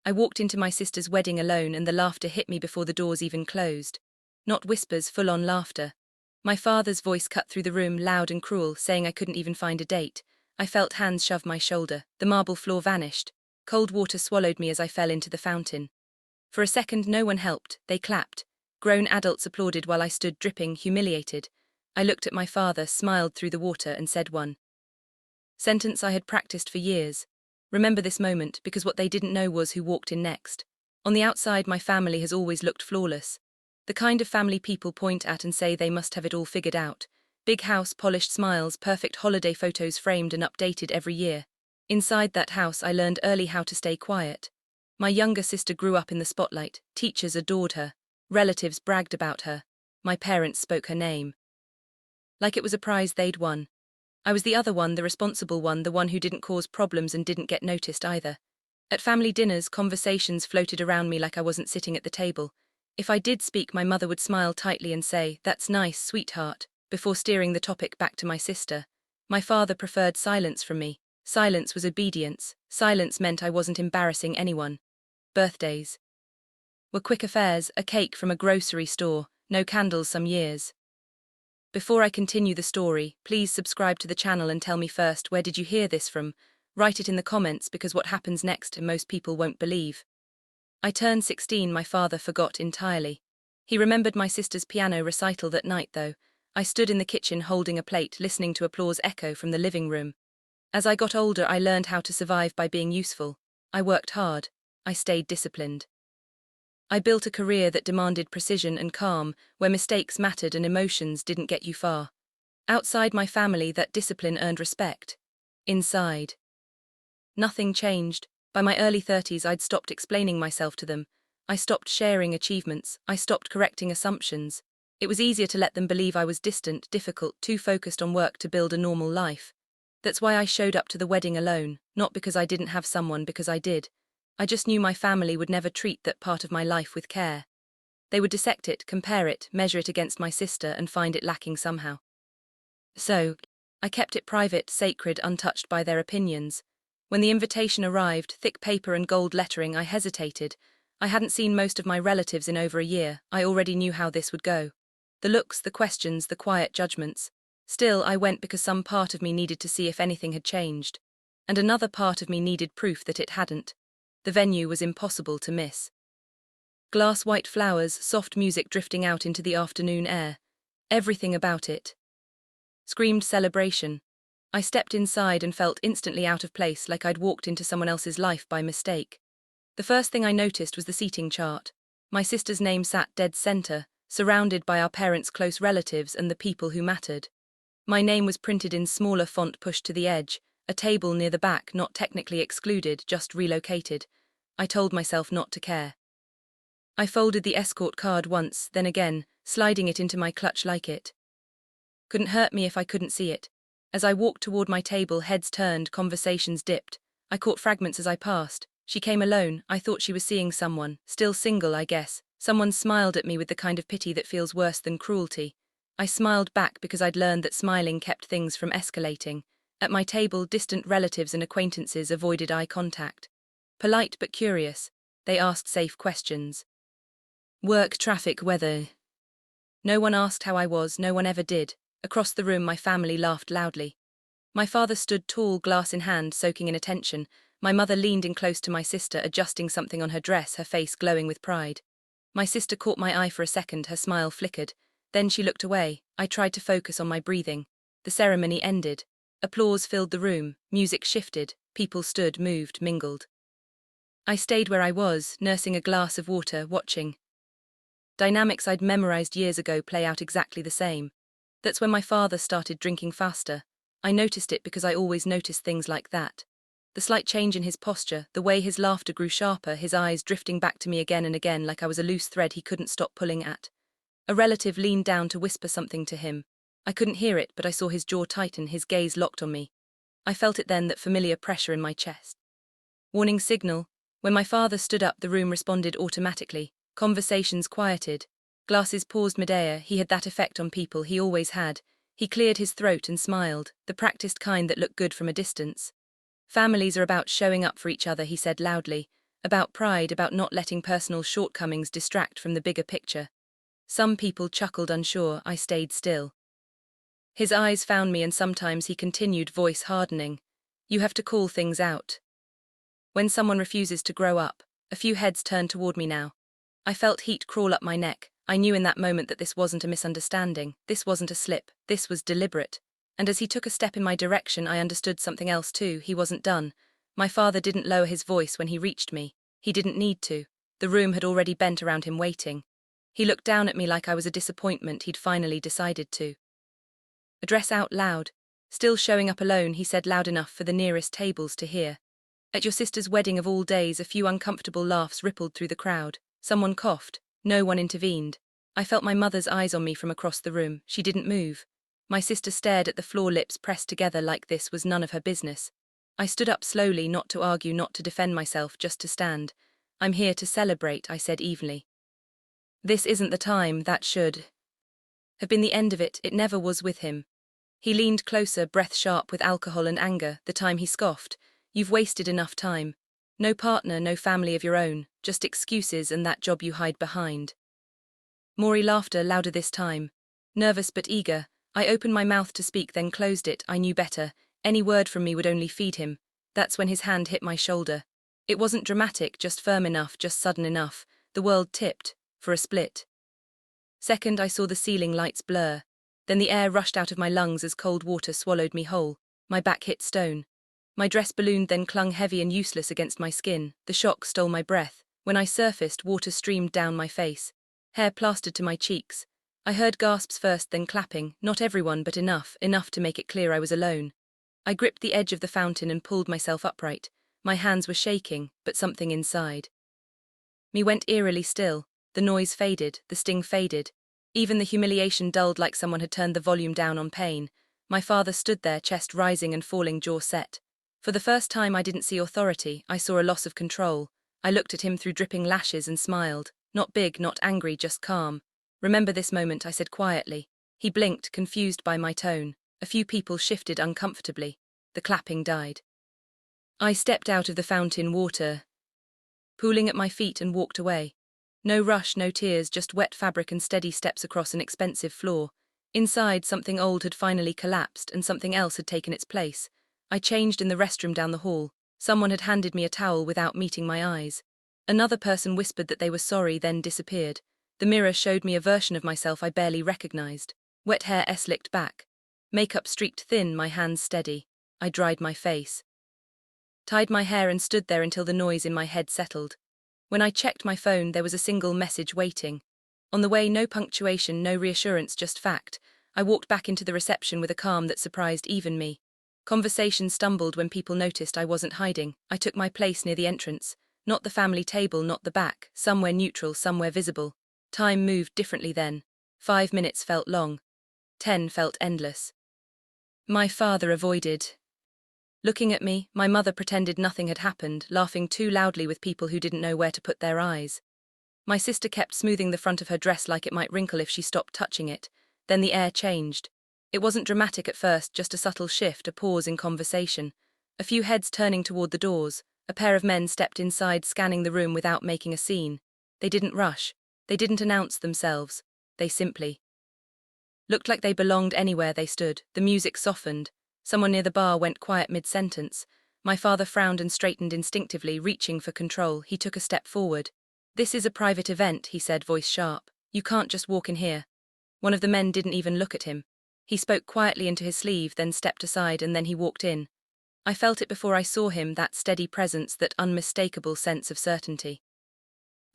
I walked into my sister's wedding alone and the laughter hit me before the doors even closed. Not whispers, full-on laughter. My father's voice cut through the room, loud and cruel, saying I couldn't even find a date. I felt hands shove my shoulder. The marble floor vanished. Cold water swallowed me as I fell into the fountain. For a second no one helped, they clapped. Grown adults applauded while I stood dripping, humiliated. I looked at my father, smiled through the water and said one sentence I had practiced for years. Remember this moment, because what they didn't know was who walked in next. On the outside my family has always looked flawless. The kind of family people point at and say they must have it all figured out. Big house, polished smiles, perfect holiday photos framed and updated every year. Inside that house I learned early how to stay quiet. My younger sister grew up in the spotlight, teachers adored her, relatives bragged about her, my parents spoke her name. Like it was a prize they'd won. I was the other one, the responsible one, the one who didn't cause problems and didn't get noticed either. At family dinners, conversations floated around me like I wasn't sitting at the table. If I did speak, my mother would smile tightly and say, "That's nice, sweetheart," before steering the topic back to my sister. My father preferred silence from me. Silence was obedience. Silence meant I wasn't embarrassing anyone. Birthdays were quick affairs, a cake from a grocery store, no candles some years. Before I continue the story, please subscribe to the channel and tell me first, where did you hear this from? Write it in the comments, because what happens next most people won't believe. I turned 16, my father forgot entirely. He remembered my sister's piano recital that night though. I stood in the kitchen holding a plate, listening to applause echo from the living room. As I got older I learned how to survive by being useful. I worked hard. I stayed disciplined. I built a career that demanded precision and calm, where mistakes mattered and emotions didn't get you far. Outside my family that discipline earned respect. Inside, nothing changed. By my early 30s I'd stopped explaining myself to them. I stopped sharing achievements. I stopped correcting assumptions. It was easier to let them believe I was distant, difficult, too focused on work to build a normal life. That's why I showed up to the wedding alone, not because I didn't have someone, because I did. I just knew my family would never treat that part of my life with care. They would dissect it, compare it, measure it against my sister and find it lacking somehow. So, I kept it private, sacred, untouched by their opinions. When the invitation arrived, thick paper and gold lettering, I hesitated. I hadn't seen most of my relatives in over a year. I already knew how this would go. The looks, the questions, the quiet judgments. Still, I went because some part of me needed to see if anything had changed. And another part of me needed proof that it hadn't. The venue was impossible to miss. Glass white flowers, soft music drifting out into the afternoon air. Everything about it screamed celebration. I stepped inside and felt instantly out of place, like I'd walked into someone else's life by mistake. The first thing I noticed was the seating chart. My sister's name sat dead center, surrounded by our parents' close relatives and the people who mattered. My name was printed in smaller font pushed to the edge, a table near the back, not technically excluded, just relocated. I told myself not to care. I folded the escort card once, then again, sliding it into my clutch like it couldn't hurt me if I couldn't see it. As I walked toward my table, heads turned, conversations dipped. I caught fragments as I passed. She came alone. I thought she was seeing someone. Still single, I guess. Someone smiled at me with the kind of pity that feels worse than cruelty. I smiled back because I'd learned that smiling kept things from escalating. At my table, distant relatives and acquaintances avoided eye contact. Polite but curious, they asked safe questions. Work, traffic, weather. No one asked how I was, no one ever did. Across the room my family laughed loudly. My father stood tall, glass in hand, soaking in attention. My mother leaned in close to my sister, adjusting something on her dress, her face glowing with pride. My sister caught my eye for a second, her smile flickered. Then she looked away. I tried to focus on my breathing. The ceremony ended. Applause filled the room, music shifted, people stood, moved, mingled. I stayed where I was, nursing a glass of water, watching. Dynamics I'd memorized years ago play out exactly the same. That's when my father started drinking faster. I noticed it because I always noticed things like that. The slight change in his posture, the way his laughter grew sharper, his eyes drifting back to me again and again like I was a loose thread he couldn't stop pulling at. A relative leaned down to whisper something to him. I couldn't hear it, but I saw his jaw tighten, his gaze locked on me. I felt it then, that familiar pressure in my chest. Warning signal. When my father stood up, the room responded automatically. Conversations quieted. Glasses paused midair. He had that effect on people, he always had. He cleared his throat and smiled, the practiced kind that looked good from a distance. Families are about showing up for each other, he said loudly. About pride, about not letting personal shortcomings distract from the bigger picture. Some people chuckled unsure, I stayed still. His eyes found me and sometimes he continued, voice hardening. You have to call things out. When someone refuses to grow up, a few heads turned toward me now. I felt heat crawl up my neck. I knew in that moment that this wasn't a misunderstanding, this wasn't a slip, this was deliberate. And as he took a step in my direction, I understood something else too. He wasn't done. My father didn't lower his voice when he reached me. He didn't need to. The room had already bent around him waiting. He looked down at me like I was a disappointment he'd finally decided to address out loud. Still showing up alone, he said loud enough for the nearest tables to hear. At your sister's wedding of all days, a few uncomfortable laughs rippled through the crowd. Someone coughed. No one intervened. I felt my mother's eyes on me from across the room. She didn't move. My sister stared at the floor, lips pressed together like this was none of her business. I stood up slowly, not to argue, not to defend myself, just to stand. I'm here to celebrate, I said evenly. This isn't the time. That should have been the end of it. It never was with him. He leaned closer, breath sharp with alcohol and anger. The time he scoffed. You've wasted enough time. No partner, no family of your own, just excuses and that job you hide behind. Maury laughter, louder this time. Nervous but eager, I opened my mouth to speak, then closed it. I knew better. Any word from me would only feed him. That's when his hand hit my shoulder. It wasn't dramatic, just firm enough, just sudden enough. The world tipped, for a split second. I saw the ceiling lights blur. Then the air rushed out of my lungs as cold water swallowed me whole. My back hit stone. My dress ballooned, then clung heavy and useless against my skin. The shock stole my breath. When I surfaced, water streamed down my face. Hair plastered to my cheeks. I heard gasps first, then clapping. Not everyone, but enough to make it clear I was alone. I gripped the edge of the fountain and pulled myself upright. My hands were shaking, but something inside me went eerily still. The noise faded, the sting faded. Even the humiliation dulled, like someone had turned the volume down on pain. My father stood there, chest rising and falling, jaw set. For the first time I didn't see authority, I saw a loss of control. I looked at him through dripping lashes and smiled. Not big, not angry, just calm. Remember this moment, I said quietly. He blinked, confused by my tone. A few people shifted uncomfortably. The clapping died. I stepped out of the fountain water, pooling at my feet, and walked away. No rush, no tears, just wet fabric and steady steps across an expensive floor. Inside, something old had finally collapsed and something else had taken its place. I changed in the restroom down the hall. Someone had handed me a towel without meeting my eyes. Another person whispered that they were sorry, then disappeared. The mirror showed me a version of myself I barely recognized. Wet hair slicked back. Makeup streaked thin, my hands steady. I dried my face, tied my hair and stood there until the noise in my head settled. When I checked my phone, there was a single message waiting. On the way, no punctuation, no reassurance, just fact. I walked back into the reception with a calm that surprised even me. Conversation stumbled when people noticed I wasn't hiding. I took my place near the entrance. Not the family table, not the back, somewhere neutral, somewhere visible. Time moved differently then. 5 minutes felt long. 10 felt endless. My father avoided looking at me. My mother pretended nothing had happened, laughing too loudly with people who didn't know where to put their eyes. My sister kept smoothing the front of her dress like it might wrinkle if she stopped touching it. Then the air changed. It wasn't dramatic at first, just a subtle shift, a pause in conversation. A few heads turning toward the doors. A pair of men stepped inside, scanning the room without making a scene. They didn't rush. They didn't announce themselves. They simply looked like they belonged anywhere they stood. The music softened. Someone near the bar went quiet mid-sentence. My father frowned and straightened instinctively, reaching for control. He took a step forward. This is a private event, he said, voice sharp. You can't just walk in here. One of the men didn't even look at him. He spoke quietly into his sleeve, then stepped aside, and then he walked in. I felt it before I saw him, that steady presence, that unmistakable sense of certainty.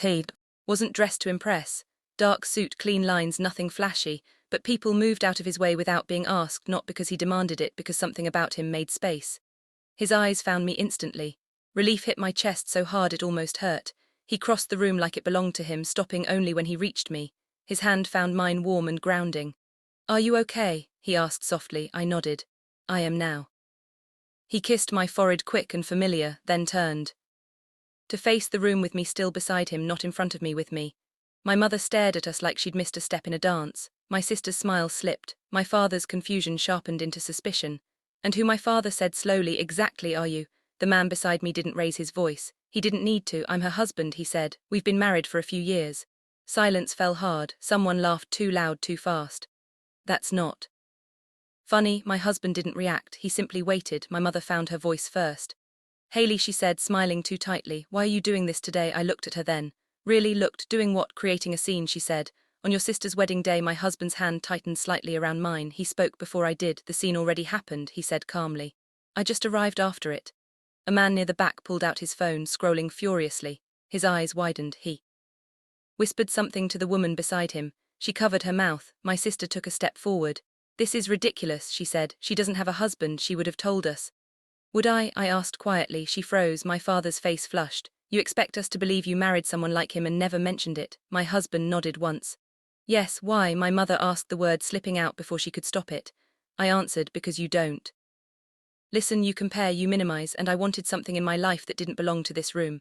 He wasn't dressed to impress. Dark suit, clean lines, nothing flashy, but people moved out of his way without being asked, not because he demanded it, because something about him made space. His eyes found me instantly. Relief hit my chest so hard it almost hurt. He crossed the room like it belonged to him, stopping only when he reached me. His hand found mine warm and grounding. Are you okay? He asked softly. I nodded. I am now. He kissed my forehead, quick and familiar, then turned to face the room with me still beside him, not in front of me, with me. My mother stared at us like she'd missed a step in a dance. My sister's smile slipped. My father's confusion sharpened into suspicion. And who? My father said slowly. Exactly are you? The man beside me didn't raise his voice. He didn't need to, I'm her husband, he said. We've been married for a few years. Silence fell hard, someone laughed too loud too fast. That's not funny. My husband didn't react, he simply waited. My mother found her voice first. Haley, she said, smiling too tightly. Why are you doing this today? I looked at her then. Really looked, doing what? Creating a scene, she said. On your sister's wedding day. My husband's hand tightened slightly around mine. He spoke before I did. The scene already happened, he said calmly. I just arrived after it. A man near the back pulled out his phone, scrolling furiously. His eyes widened. He whispered something to the woman beside him. She covered her mouth. My sister took a step forward. This is ridiculous, she said. She doesn't have a husband, she would have told us. Would I asked quietly. She froze. My father's face flushed. You expect us to believe you married someone like him and never mentioned it? My husband nodded once. Yes, why? My mother asked, the word slipping out before she could stop it. I answered, because you don't. Listen, you compare, you minimize, and I wanted something in my life that didn't belong to this room.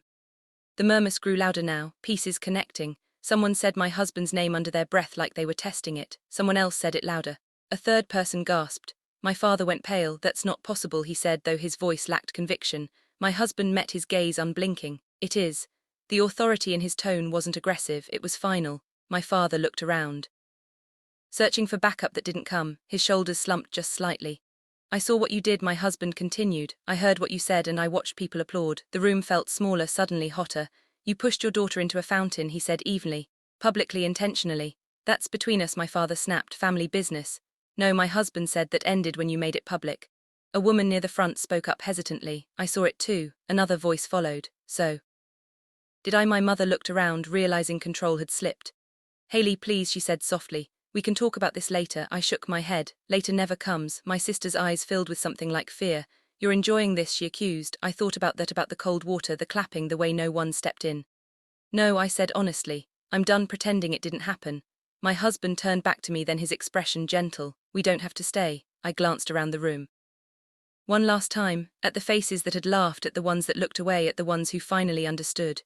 The murmurs grew louder now, pieces connecting. Someone said my husband's name under their breath like they were testing it. Someone else said it louder. A third person gasped. My father went pale. That's not possible, he said, though his voice lacked conviction. My husband met his gaze unblinking. It is. The authority in his tone wasn't aggressive, it was final. My father looked around, searching for backup that didn't come. His shoulders slumped just slightly. I saw what you did, my husband continued. I heard what you said and I watched people applaud. The room felt smaller, suddenly hotter. You pushed your daughter into a fountain, he said evenly. Publicly, intentionally. That's between us, my father snapped. Family business. No, my husband said, that ended when you made it public. A woman near the front spoke up hesitantly. I saw it too. Another voice followed. So did I? My mother looked around, realizing control had slipped. Haley, please, she said softly. We can talk about this later. I shook my head. Later never comes. My sister's eyes filled with something like fear. You're enjoying this, she accused. I thought about that, about the cold water, the clapping, the way no one stepped in. No, I said honestly. I'm done pretending it didn't happen. My husband turned back to me, then his expression gentle. We don't have to stay. I glanced around the room. One last time, at the faces that had laughed, at the ones that looked away, at the ones who finally understood.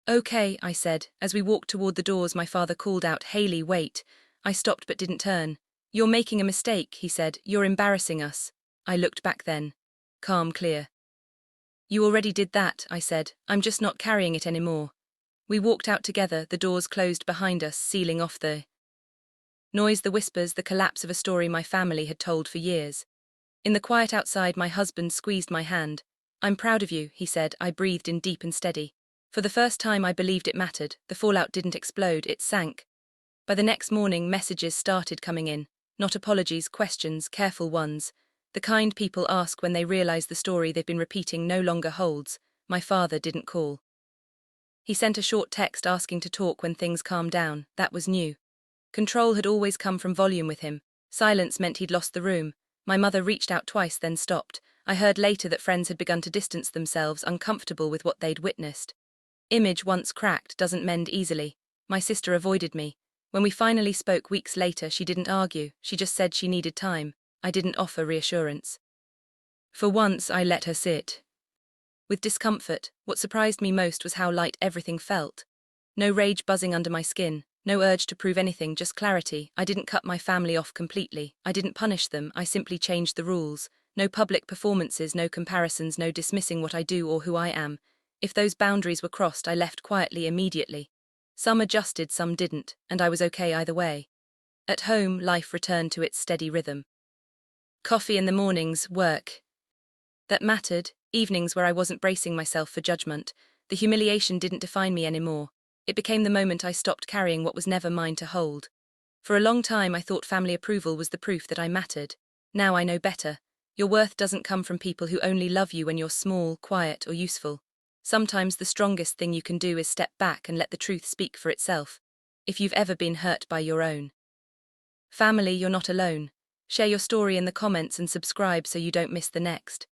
Okay, I said. As we walked toward the doors, my father called out, Haley, wait. I stopped but didn't turn. You're making a mistake, he said. You're embarrassing us. I looked back then. Calm, clear. You already did that, I said. I'm just not carrying it anymore. We walked out together, the doors closed behind us, sealing off the noise, the whispers, the collapse of a story my family had told for years. In the quiet outside, my husband squeezed my hand. I'm proud of you, he said. I breathed in deep and steady. For the first time I believed it mattered. The fallout didn't explode, it sank. By the next morning, messages started coming in. Not apologies, questions, careful ones. The kind people ask when they realize the story they've been repeating no longer holds. My father didn't call. He sent a short text asking to talk when things calmed down. That was new. Control had always come from volume with him. Silence meant he'd lost the room. My mother reached out twice, then stopped. I heard later that friends had begun to distance themselves, uncomfortable with what they'd witnessed. Image once cracked doesn't mend easily. My sister avoided me. When we finally spoke weeks later, she didn't argue. She just said she needed time. I didn't offer reassurance. For once, I let her sit with discomfort. What surprised me most was how light everything felt. No rage buzzing under my skin, no urge to prove anything, just clarity. I didn't cut my family off completely. I didn't punish them, I simply changed the rules. No public performances, no comparisons, no dismissing what I do or who I am. If those boundaries were crossed, I left quietly immediately. Some adjusted, some didn't, and I was okay either way. At home, life returned to its steady rhythm. Coffee in the mornings, work that mattered, evenings where I wasn't bracing myself for judgment. The humiliation didn't define me anymore. It became the moment I stopped carrying what was never mine to hold. For a long time I thought family approval was the proof that I mattered. Now I know better. Your worth doesn't come from people who only love you when you're small, quiet, or useful. Sometimes the strongest thing you can do is step back and let the truth speak for itself. If you've ever been hurt by your own family, you're not alone. Share your story in the comments and subscribe so you don't miss the next.